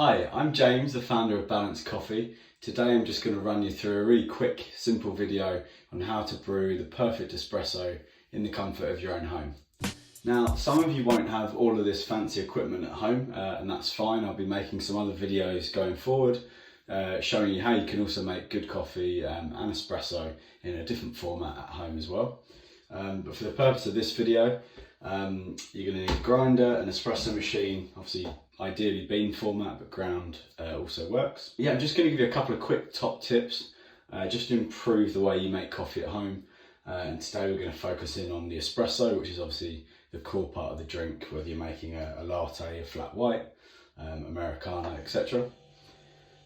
Hi, I'm James, the founder of Balanced Coffee. Today I'm just going to run you through a really quick, simple video on how to brew the perfect espresso in the comfort of your own home. Now, some of you won't have all of this fancy equipment at home, and that's fine. I'll be making some other videos going forward, showing you how you can also make good coffee and espresso in a different format at home as well. But for the purpose of this video, you're going to need a grinder, an espresso machine, obviously ideally bean format, but ground also works. Yeah, I'm just going to give you a couple of quick top tips just to improve the way you make coffee at home. And today we're going to focus in on the espresso, which is obviously the core part of the drink, whether you're making a latte, a flat white, Americano, etc.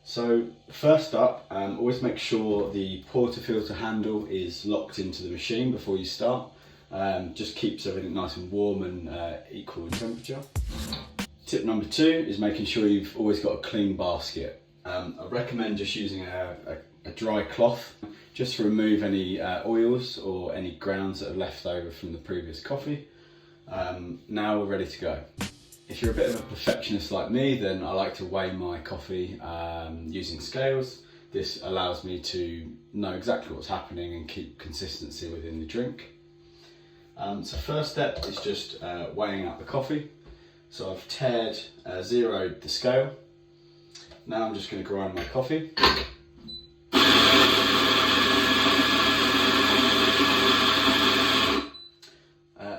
So first up, always make sure the portafilter handle is locked into the machine before you start. Just keeps everything nice and warm and equal in temperature. Tip number 2 is making sure you've always got a clean basket. I recommend just using a dry cloth just to remove any oils or any grounds that are left over from the previous coffee. Now we're ready to go. If you're a bit of a perfectionist like me, then I like to weigh my coffee using scales. This allows me to know exactly what's happening and keep consistency within the drink. So first step is just weighing out the coffee. So I've zeroed the scale. Now I'm just going to grind my coffee.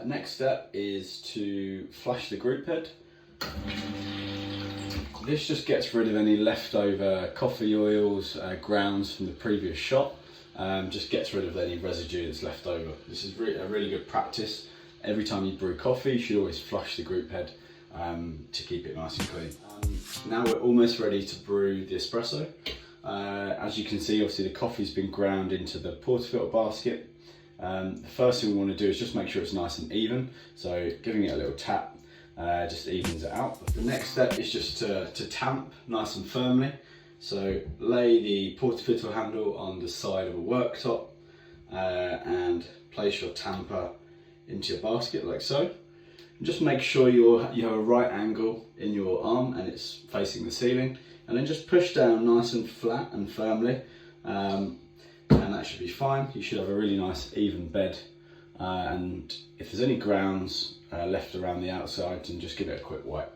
Next step is to flash the group head. This just gets rid of any leftover coffee oils, grounds from the previous shot. Just gets rid of any residue that's left over. This is a really good practice. Every time you brew coffee, you should always flush the group head to keep it nice and clean. Now we're almost ready to brew the espresso. As you can see, obviously the coffee's been ground into the portafilter basket. The first thing we want to do is just make sure it's nice and even. So giving it a little tap just evens it out. The next step is just to tamp nice and firmly. So lay the portafilter handle on the side of a worktop and place your tamper into your basket like so. And just make sure you have a right angle in your arm and it's facing the ceiling, and then just push down nice and flat and firmly, and that should be fine. You should have a really nice even bed, and if there's any grounds left around the outside, then just give it a quick wipe.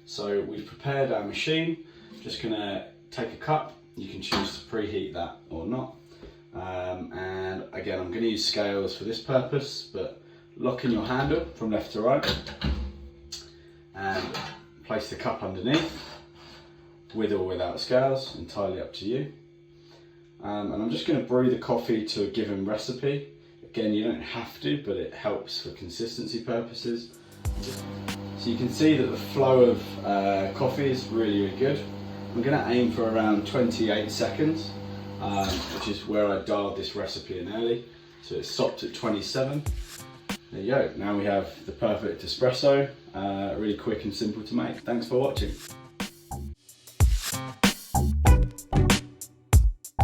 So we've prepared our machine. Just going to take a cup. You can choose to preheat that or not. And again, I'm going to use scales for this purpose, but lock in your handle from left to right and place the cup underneath, with or without scales, entirely up to you. And I'm just going to brew the coffee to a given recipe. Again, you don't have to, but it helps for consistency purposes. So you can see that the flow of coffee is really, really good. I'm going to aim for around 28 seconds, which is where I dialed this recipe in early. So it stopped at 27. There you go. Now we have the perfect espresso, really quick and simple to make. Thanks for watching.